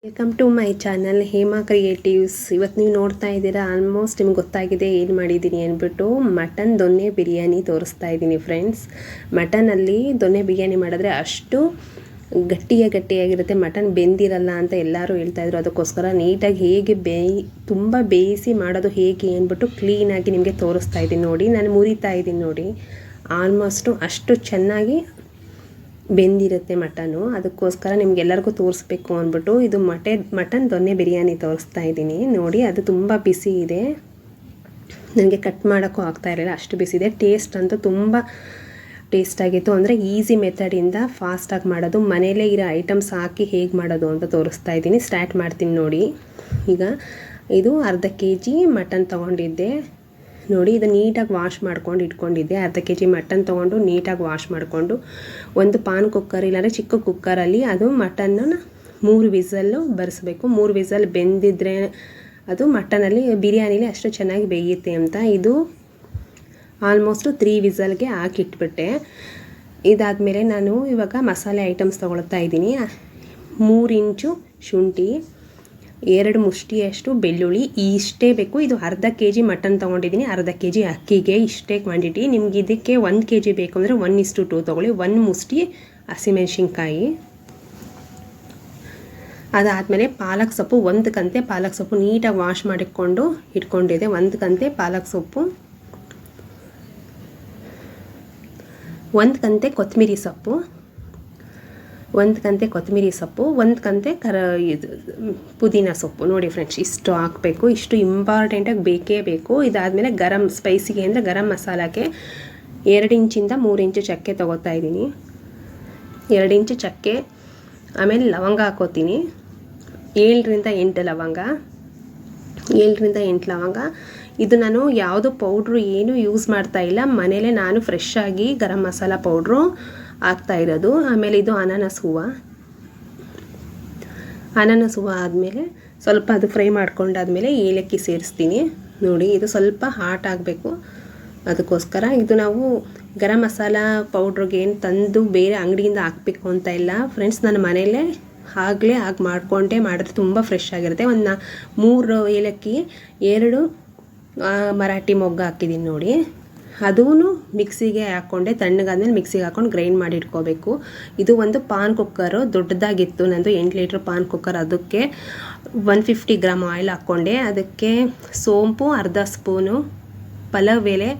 Welcome to my channel Hema Creatives. ಇವತ್ತು ನೀವು ನೋಡ್ತಾ ಇದ್ದೀರಾ, ಆಲ್ಮೋಸ್ಟ್ ನಿಮ್ಗೆ ಗೊತ್ತಾಗಿದೆ ಏನು ಮಾಡಿದ್ದೀನಿ ಅಂದ್ಬಿಟ್ಟು. ಮಟನ್ ದೊನ್ನೆ ಬಿರಿಯಾನಿ ತೋರಿಸ್ತಾ ಇದ್ದೀನಿ ಫ್ರೆಂಡ್ಸ್. ಮಟನಲ್ಲಿ ದೊನ್ನೆ ಬಿರಿಯಾನಿ ಮಾಡಿದ್ರೆ ಅಷ್ಟು ಗಟ್ಟಿಯಾಗಿರುತ್ತೆ, ಮಟನ್ ಬೆಂದಿರಲ್ಲ ಅಂತ ಎಲ್ಲರೂ ಹೇಳ್ತಾಯಿದ್ರು. ಅದಕ್ಕೋಸ್ಕರ ನೀಟಾಗಿ ಹೇಗೆ ತುಂಬ ಬೇಯಿಸಿ ಮಾಡೋದು ಹೇಗೆ ಅಂದ್ಬಿಟ್ಟು ಕ್ಲೀನಾಗಿ ನಿಮಗೆ ತೋರಿಸ್ತಾ ಇದ್ದೀನಿ ನೋಡಿ. ನಾನು ಮುರಿತಾ ಇದ್ದೀನಿ ನೋಡಿ, ಆಲ್ಮೋಸ್ಟು ಅಷ್ಟು ಚೆನ್ನಾಗಿ ಬೆಂದಿರುತ್ತೆ ಮಟನು. ಅದಕ್ಕೋಸ್ಕರ ನಿಮಗೆಲ್ಲರಿಗೂ ತೋರಿಸ್ಬೇಕು ಅಂದ್ಬಿಟ್ಟು ಇದು ಮಟನ್ ದೊನ್ನೆ ಬಿರಿಯಾನಿ ತೋರಿಸ್ತಾ ಇದ್ದೀನಿ ನೋಡಿ. ಅದು ತುಂಬ ಬಿಸಿ ಇದೆ, ನನಗೆ ಕಟ್ ಮಾಡೋಕ್ಕೂ ಆಗ್ತಾ ಇರಲಿಲ್ಲ, ಅಷ್ಟು ಬಿಸಿ ಇದೆ. ಟೇಸ್ಟ್ ಅಂತೂ ತುಂಬ ಟೇಸ್ಟಾಗಿತ್ತು. ಅಂದರೆ ಈಸಿ ಮೆಥಡಿಂದ ಫಾಸ್ಟಾಗಿ ಮಾಡೋದು, ಮನೇಲೇ ಇರೋ ಐಟಮ್ಸ್ ಹಾಕಿ ಹೇಗೆ ಮಾಡೋದು ಅಂತ ತೋರಿಸ್ತಾ ಇದ್ದೀನಿ. ಸ್ಟಾರ್ಟ್ ಮಾಡ್ತೀನಿ ನೋಡಿ. ಈಗ ಇದು ಅರ್ಧ kg ಮಟನ್ ತೊಗೊಂಡಿದ್ದೆ ನೋಡಿ. ಇದು ನೀಟಾಗಿ ವಾಶ್ ಮಾಡ್ಕೊಂಡು ಇಟ್ಕೊಂಡಿದ್ದೆ. ಅರ್ಧ kg ಮಟನ್ ತೊಗೊಂಡು ನೀಟಾಗಿ ವಾಶ್ ಮಾಡಿಕೊಂಡು ಒಂದು ಪಾನ್ ಕುಕ್ಕರ್ ಇಲ್ಲಾಂದರೆ ಚಿಕ್ಕ ಕುಕ್ಕರಲ್ಲಿ ಅದು ಮಟನ್ನ 3 ವಿಸಲ್ಲು ಬರೆಸಬೇಕು. 3 ವಿಸಲ್ ಬೆಂದಿದ್ರೆ ಅದು ಮಟನಲ್ಲಿ ಬಿರಿಯಾನಿಲಿ ಅಷ್ಟು ಚೆನ್ನಾಗಿ ಬೇಯುತ್ತೆ ಅಂತ. ಇದು ಆಲ್ಮೋಸ್ಟು 3 ವಿಸಲ್ಗೆ ಹಾಕಿಟ್ಬಿಟ್ಟೆ. ಇದಾದಮೇಲೆ ನಾನು ಇವಾಗ ಮಸಾಲೆ ಐಟಮ್ಸ್ ತೊಗೊಳ್ತಾ ಇದ್ದೀನಿ. 3 ಇಂಚು ಶುಂಠಿ, 2 ಮುಷ್ಟಿಯಷ್ಟು ಬೆಳ್ಳುಳ್ಳಿ, ಇಷ್ಟೇ ಬೇಕು. ಇದು ಅರ್ಧ kg ಮಟನ್ ತೊಗೊಂಡಿದ್ದೀನಿ, ಅರ್ಧ kg ಅಕ್ಕಿಗೆ ಇಷ್ಟೇ ಕ್ವಾಂಟಿಟಿ. ನಿಮ್ಗೆ ಇದಕ್ಕೆ 1 kg ಬೇಕು ಅಂದರೆ 1:2 ತೊಗೊಳ್ಳಿ. 1 ಮುಷ್ಟಿ ಹಸಿಮೆಣ್ಸಿನ್ಕಾಯಿ. ಅದಾದಮೇಲೆ ಪಾಲಕ್ ಸೊಪ್ಪು, 1 ಕಂತೆ ಪಾಲಕ್ ಸೊಪ್ಪು ನೀಟಾಗಿ ವಾಶ್ ಮಾಡಿಕೊಂಡು ಇಟ್ಕೊಂಡಿದ್ದೆ. 1 ಕಂತೆ ಪಾಲಕ್ ಸೊಪ್ಪು, 1 ಕಂತೆ ಕೊತ್ತಂಬರಿ ಸೊಪ್ಪು, 1 ಕಂತೆ ಕೊತ್ತಂಬರಿ ಸೊಪ್ಪು, 1 ಕಂತೆ ಪುದೀನ ಸೊಪ್ಪು ನೋಡಿ ಫ್ರೆಂಡ್ಸ್. ಇಷ್ಟು ಹಾಕಬೇಕು, ಇಷ್ಟು ಇಂಪಾರ್ಟೆಂಟಾಗಿ ಬೇಕೇ ಬೇಕು. ಇದಾದಮೇಲೆ ಗರಂ ಸ್ಪೈಸಿಗೆ ಅಂದರೆ ಗರಂ ಮಸಾಲಕ್ಕೆ 2 ಇಂಚಿಂದ 3 ಇಂಚು ಚಕ್ಕೆ ತೊಗೋತಾ ಇದ್ದೀನಿ. 2 ಇಂಚು ಚಕ್ಕೆ, ಆಮೇಲೆ ಲವಂಗ ಹಾಕೋತೀನಿ. 7ರಿಂದ 8 ಲವಂಗ, 7ರಿಂದ 8 ಲವಂಗ. ಇದು ನಾನು ಯಾವುದು ಪೌಡ್ರು ಏನೂ ಯೂಸ್ ಮಾಡ್ತಾ ಇಲ್ಲ, ಮನೇಲೇ ನಾನು ಫ್ರೆಶ್ ಆಗಿ ಗರಂ ಮಸಾಲ ಪೌಡ್ರು ಹಾಕ್ತಾ ಇರೋದು. ಆಮೇಲೆ ಇದು ಅನಾನಸ್ ಹೂವು ಆದಮೇಲೆ ಸ್ವಲ್ಪ ಅದು ಫ್ರೈ ಮಾಡ್ಕೊಂಡಾದ್ಮೇಲೆ ಏಲಕ್ಕಿ ಸೇರಿಸ್ತೀನಿ ನೋಡಿ. ಇದು ಸ್ವಲ್ಪ ಹಾಟ್ ಆಗಬೇಕು, ಅದಕ್ಕೋಸ್ಕರ. ಇದು ನಾವು ಗರಂ ಮಸಾಲ ಪೌಡ್ರಿಗೆ ಏನು ತಂದು ಬೇರೆ ಅಂಗಡಿಯಿಂದ ಹಾಕಬೇಕು ಅಂತ ಇಲ್ಲ ಫ್ರೆಂಡ್ಸ್. ನಾನು ಮನೆಯಲ್ಲೇ ಆಗಲೇ ಮಾಡಿಕೊಂಡೆ ಮಾಡಿದ್ರೆ ತುಂಬ ಫ್ರೆಶ್ ಆಗಿರುತ್ತೆ. ಒಂದು 3 ಏಲಕ್ಕಿ, 2 ಮರಾಠಿ ಮೊಗ್ಗು ಹಾಕಿದ್ದೀನಿ ನೋಡಿ. ಅದೂ ಮಿಕ್ಸಿಗೆ ಹಾಕ್ಕೊಂಡೆ, ತಣ್ಣಗಾದ್ಮೇಲೆ ಮಿಕ್ಸಿಗೆ ಹಾಕ್ಕೊಂಡು ಗ್ರೈಂಡ್ ಮಾಡಿ ಇಟ್ಕೋಬೇಕು. ಇದು ಒಂದು ಪಾನ್ ಕುಕ್ಕರು ದೊಡ್ಡದಾಗಿತ್ತು ನಂದು, 8 ಲೀಟ್ರ್ ಪಾನ್ ಕುಕ್ಕರ್. ಅದಕ್ಕೆ 150 ಗ್ರಾಮ್ ಆಯಿಲ್ ಹಾಕ್ಕೊಂಡೆ. ಅದಕ್ಕೆ ಸೋಂಪು ಅರ್ಧ ಸ್ಪೂನು, ಪಲಾವ್ ಎಲೆ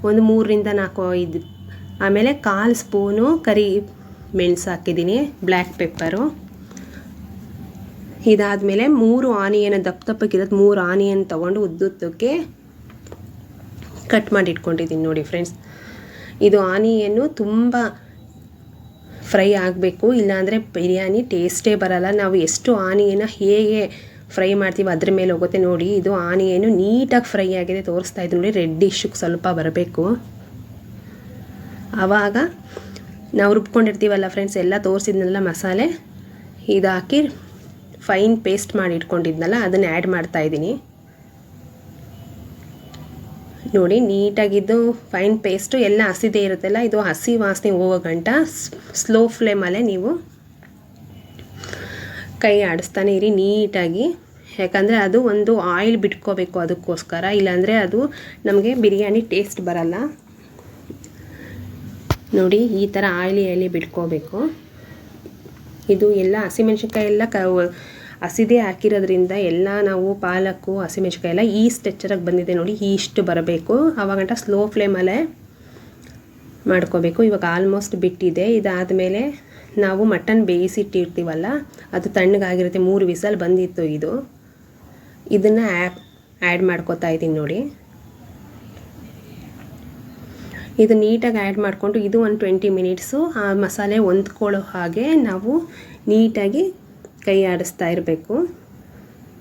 ಒಂದು 3ರಿಂದ 4 ಇದು, ಆಮೇಲೆ 1/4 ಸ್ಪೂನು ಕರಿ ಮೆಣಸು ಹಾಕಿದ್ದೀನಿ, ಬ್ಲ್ಯಾಕ್ ಪೆಪ್ಪರು. ಇದಾದಮೇಲೆ 3 ಆನಿಯನ್, ದಪ್ಪಕ್ಕಿರೋದು 3 ಆನಿಯನ್ ತೊಗೊಂಡು ಉದ್ದುದ್ದಕ್ಕೆ ಕಟ್ ಮಾಡಿ ಇಟ್ಕೊಂಡಿದ್ದೀನಿ ನೋಡಿ ಫ್ರೆಂಡ್ಸ್. ಇದು ಆನಿಯನ್ನು ತುಂಬ ಫ್ರೈ ಆಗಬೇಕು, ಇಲ್ಲಾಂದರೆ ಬಿರಿಯಾನಿ ಟೇಸ್ಟೇ ಬರಲ್ಲ. ನಾವು ಎಷ್ಟು ಆನಿಯನ್ನ ಹೇಗೆ ಫ್ರೈ ಮಾಡ್ತೀವಿ ಅದ್ರ ಮೇಲೆ ಹೋಗುತ್ತೆ ನೋಡಿ. ಇದು ಆನಿಯನ್ನು ನೀಟಾಗಿ ಫ್ರೈ ಆಗಿದೆ, ತೋರಿಸ್ತಾ ಇದ್ದೀನಿ ನೋಡಿ. ರೆಡ್ಡಿಶ್ಗೆ ಸ್ವಲ್ಪ ಬರಬೇಕು, ಆವಾಗ ನಾವು ರುಬ್ಕೊಂಡಿರ್ತೀವಲ್ಲ ಫ್ರೆಂಡ್ಸ್, ಎಲ್ಲ ತೋರಿಸಿದ್ನಲ್ಲ ಮಸಾಲೆ, ಇದು ಹಾಕಿ ಫೈನ್ ಪೇಸ್ಟ್ ಮಾಡಿ ಇಟ್ಕೊಂಡಿದ್ನಲ್ಲ ಅದನ್ನು ಆ್ಯಡ್ ಮಾಡ್ತಾಯಿದ್ದೀನಿ ನೋಡಿ. ನೀಟಾಗಿದ್ದು ಫೈನ್ ಪೇಸ್ಟು ಎಲ್ಲ ಹಸಿದೇ ಇರುತ್ತಲ್ಲ, ಇದು ಹಸಿ ವಾಸನೆ ಹೋಗೋ ಗಂಟ ಸ್ಲೋ ಫ್ಲೇಮಲ್ಲೇ ನೀವು ಕೈ ಆಡಿಸ್ತಾನೆ ಇರಿ ನೀಟಾಗಿ. ಯಾಕಂದರೆ ಅದು ಒಂದು ಆಯಿಲ್ ಬಿಟ್ಕೋಬೇಕು, ಅದಕ್ಕೋಸ್ಕರ. ಇಲ್ಲಾಂದರೆ ಅದು ನಮಗೆ ಬಿರಿಯಾನಿ ಟೇಸ್ಟ್ ಬರಲ್ಲ ನೋಡಿ. ಈ ಥರ ಆಯಿಲಿ ಬಿಟ್ಕೋಬೇಕು. ಇದು ಎಲ್ಲ ಹಸಿಮೆಣ್ಸಿನ್ಕಾಯಿ ಎಲ್ಲ ಹಸಿದೇ ಹಾಕಿರೋದ್ರಿಂದ ಎಲ್ಲ ನಾವು ಪಾಲಕ್ಕು ಹಸಿಮೆಣ್ಸಿನ್ಕಾಯಿ ಎಲ್ಲ ಈ ಸ್ಟ್ರೆಚ್ಚರಾಗಿ ಬಂದಿದೆ ನೋಡಿ. ಇಷ್ಟು ಬರಬೇಕು, ಆವಾಗಂಟ ಸ್ಲೋ ಫ್ಲೇಮಲ್ಲೇ ಮಾಡ್ಕೋಬೇಕು. ಇವಾಗ ಆಲ್ಮೋಸ್ಟ್ ಬಿಟ್ಟಿದೆ. ಇದಾದಮೇಲೆ ನಾವು ಮಟನ್ ಬೇಯಿಸಿಟ್ಟಿರ್ತೀವಲ್ಲ, ಅದು ತಣ್ಣಗಾಗಿರುತ್ತೆ, 3 ವಿಸಲ್ ಬಂದಿತ್ತು. ಇದನ್ನು ಆ್ಯಡ್ ಮಾಡ್ಕೋತಾ ಇದ್ದೀನಿ ನೋಡಿ. ಇದು ನೀಟಾಗಿ ಆ್ಯಡ್ ಮಾಡಿಕೊಂಡು ಇದು ಒಂದು 20 ಮಿನಿಟ್ಸು ಆ ಮಸಾಲೆ ಹೊಂದ್ಕೊಳ್ಳೋ ಹಾಗೆ ನಾವು ನೀಟಾಗಿ ಕೈ ಆಡಿಸ್ತಾ ಇರಬೇಕು.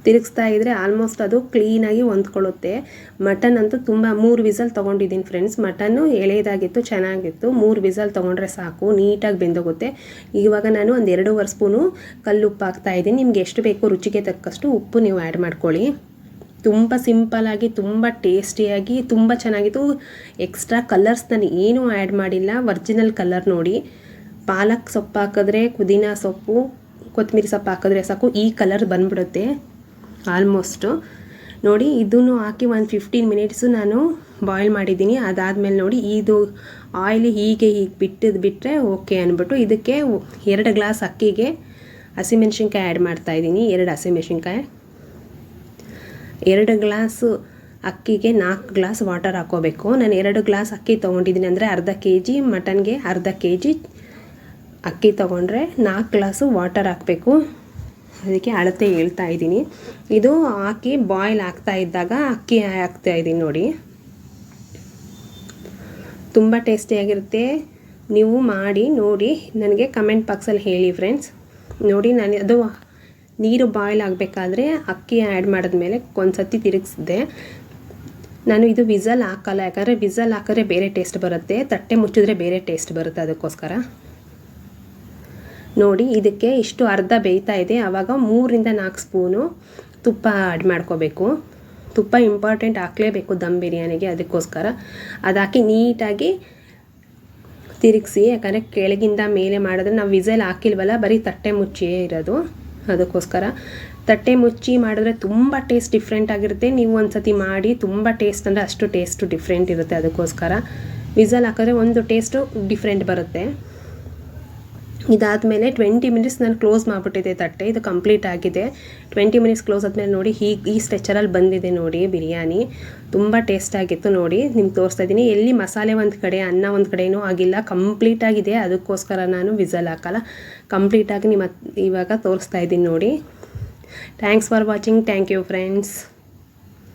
ತಿರುಗಿಸ್ತಾ ಇದ್ದರೆ ಆಲ್ಮೋಸ್ಟ್ ಅದು ಕ್ಲೀನಾಗಿ ಹೊಂದ್ಕೊಳ್ಳುತ್ತೆ. ಮಟನ್ ಅಂತೂ ತುಂಬ 3 ವಿಸಲ್ ತೊಗೊಂಡಿದ್ದೀನಿ ಫ್ರೆಂಡ್ಸ್. ಮಟನ್ನು ಎಳೆದಾಗಿತ್ತು, ಚೆನ್ನಾಗಿತ್ತು. 3 ವಿಸಲ್ ತೊಗೊಂಡ್ರೆ ಸಾಕು, ನೀಟಾಗಿ ಬೆಂದೋಗುತ್ತೆ. ಇವಾಗ ನಾನು ಒಂದು 2.5 ಸ್ಪೂನು ಕಲ್ಲುಪ್ಪು ಹಾಕ್ತಾಯಿದ್ದೀನಿ. ನಿಮ್ಗೆ ಎಷ್ಟು ಬೇಕು ರುಚಿಗೆ ತಕ್ಕಷ್ಟು ಉಪ್ಪು ನೀವು ಆ್ಯಡ್ ಮಾಡ್ಕೊಳ್ಳಿ. ತುಂಬ ಸಿಂಪಲ್ಲಾಗಿ, ತುಂಬ ಟೇಸ್ಟಿಯಾಗಿ, ತುಂಬ ಚೆನ್ನಾಗಿತ್ತು. ಎಕ್ಸ್ಟ್ರಾ ಕಲರ್ಸ್ ನಾನು ಏನೂ ಆ್ಯಡ್ ಮಾಡಿಲ್ಲ, ಒರಿಜಿನಲ್ ಕಲರ್ ನೋಡಿ. ಪಾಲಕ್ ಸೊಪ್ಪು ಹಾಕಿದ್ರೆ, ಪುದೀನ ಸೊಪ್ಪು, ಕೊತ್ತಂಬರಿ ಸೊಪ್ಪು ಹಾಕಿದ್ರೆ ಸಾಕು ಈ ಕಲರ್ ಬಂದ್ಬಿಡುತ್ತೆ ಆಲ್ಮೋಸ್ಟು. ನೋಡಿ ಇದನ್ನು ಹಾಕಿ ಒಂದು 15 ಮಿನಿಟ್ಸು ನಾನು ಬಾಯ್ಲ್ ಮಾಡಿದ್ದೀನಿ. ಅದಾದಮೇಲೆ ನೋಡಿ ಇದು ಆಯಿಲ್ ಹೀಗೆ ಬಿಟ್ಟರೆ ಓಕೆ ಅಂದ್ಬಿಟ್ಟು ಇದಕ್ಕೆ 2 ಗ್ಲಾಸ್ ಅಕ್ಕಿಗೆ ಹಸಿಮೆಣ್ಸಿನ್ಕಾಯಿ ಆ್ಯಡ್ ಮಾಡ್ತಾಯಿದ್ದೀನಿ. 2 ಹಸಿಮೆಣ್ಸಿನ್ಕಾಯಿ, 2 ಗ್ಲಾಸು ಅಕ್ಕಿಗೆ 4 ಗ್ಲಾಸ್ ವಾಟರ್ ಹಾಕ್ಕೋಬೇಕು. ನಾನು 2 ಗ್ಲಾಸ್ ಅಕ್ಕಿ ತೊಗೊಂಡಿದ್ದೀನಿ ಅಂದರೆ ಅರ್ಧ kg ಮಟನ್ಗೆ ಅರ್ಧ kg ಅಕ್ಕಿ ತೊಗೊಂಡ್ರೆ 4 ಗ್ಲಾಸು ವಾಟರ್ ಹಾಕಬೇಕು. ಅದಕ್ಕೆ ಅಳತೆ ಹೇಳ್ತಾ ಇದ್ದೀನಿ. ಇದು ಹಾಕಿ ಬಾಯ್ಲ್ ಆಗ್ತಾ ಇದ್ದಾಗ ಅಕ್ಕಿ ಹಾಕ್ತಾಯಿದ್ದೀನಿ ನೋಡಿ. ತುಂಬ ಟೇಸ್ಟಿಯಾಗಿರುತ್ತೆ. ನೀವು ಮಾಡಿ ನೋಡಿ ನನಗೆ ಕಮೆಂಟ್ ಬಾಕ್ಸಲ್ಲಿ ಹೇಳಿ ಫ್ರೆಂಡ್ಸ್. ನೋಡಿ ನಾನು ಅದು ನೀರು ಬಾಯ್ಲ್ ಆಗಬೇಕಾದ್ರೆ ಅಕ್ಕಿ ಆ್ಯಡ್ ಮಾಡಿದ್ಮೇಲೆ ಒಂದು ಸತಿ ತಿರುಗಿಸಿದೆ. ನಾನು ಇದು ವಿಸಲ್ ಹಾಕಲ್ಲ, ಯಾಕಂದರೆ ವಿಸಲ್ ಹಾಕಿದ್ರೆ ಬೇರೆ ಟೇಸ್ಟ್ ಬರುತ್ತೆ, ತಟ್ಟೆ ಮುಚ್ಚಿದ್ರೆ ಬೇರೆ ಟೇಸ್ಟ್ ಬರುತ್ತೆ. ಅದಕ್ಕೋಸ್ಕರ ನೋಡಿ ಇದಕ್ಕೆ ಇಷ್ಟು ಅರ್ಧ ಬೇಯ್ತಾ ಇದೆ. ಆವಾಗ 3ರಿಂದ 4 ಸ್ಪೂನು ತುಪ್ಪ ಆ್ಯಡ್ ಮಾಡ್ಕೋಬೇಕು. ತುಪ್ಪ ಇಂಪಾರ್ಟೆಂಟ್ ಹಾಕಲೇಬೇಕು ದಮ್ ಬಿರಿಯಾನಿಗೆ. ಅದಕ್ಕೋಸ್ಕರ ಅದು ಹಾಕಿ ನೀಟಾಗಿ ತಿರುಗಿಸಿ, ಯಾಕಂದರೆ ಕೆಳಗಿಂದ ಮೇಲೆ ಮಾಡಿದ್ರೆ ನಾವು ವಿಸಲ್ ಹಾಕಿಲ್ವಲ್ಲ, ಬರೀ ತಟ್ಟೆ ಮುಚ್ಚಿಯೇ ಇರೋದು. ಅದಕ್ಕೋಸ್ಕರ ತಟ್ಟೆ ಮುಚ್ಚಿ ಮಾಡಿದ್ರೆ ತುಂಬ ಟೇಸ್ಟ್ ಡಿಫ್ರೆಂಟ್ ಆಗಿರುತ್ತೆ. ನೀವು ಒಂದು ಸತಿ ಮಾಡಿ, ತುಂಬ ಟೇಸ್ಟ್ ಅಂದರೆ ಅಷ್ಟು ಟೇಸ್ಟು ಡಿಫ್ರೆಂಟ್ ಇರುತ್ತೆ. ಅದಕ್ಕೋಸ್ಕರ ವಿಸಲ್ ಹಾಕಿದ್ರೆ ಒಂದು ಟೇಸ್ಟು ಡಿಫ್ರೆಂಟ್ ಬರುತ್ತೆ. ಇದಾದಮೇಲೆ 20 ಮಿನಿಟ್ಸ್ ನಾನು ಕ್ಲೋಸ್ ಮಾಡಿಬಿಟ್ಟಿದ್ದೆ ತಟ್ಟೆ. ಇದು ಕಂಪ್ಲೀಟ್ ಆಗಿದೆ. 20 ಮಿನಿಟ್ಸ್ ಕ್ಲೋಸ್ ಆದಮೇಲೆ ನೋಡಿ ಈ ಸ್ಟ್ರೆಚರಲ್ಲಿ ಬಂದಿದೆ ನೋಡಿ ಬಿರಿಯಾನಿ. ತುಂಬ ಟೇಸ್ಟಾಗಿತ್ತು. ನೋಡಿ ನಿಮ್ಗೆ ತೋರಿಸ್ತಾ ಇದ್ದೀನಿ. ಎಲ್ಲಿ ಮಸಾಲೆ ಒಂದು ಕಡೆ ಅನ್ನ ಒಂದು ಕಡೆಯೂ ಆಗಿಲ್ಲ, ಕಂಪ್ಲೀಟಾಗಿದೆ. ಅದಕ್ಕೋಸ್ಕರ ನಾನು ವಿಸಲ್ ಹಾಕಲ್ಲ, ಕಂಪ್ಲೀಟಾಗಿ ಇವಾಗ ತೋರಿಸ್ತಾ ಇದ್ದೀನಿ ನೋಡಿ. Thanks for watching. Thank you friends.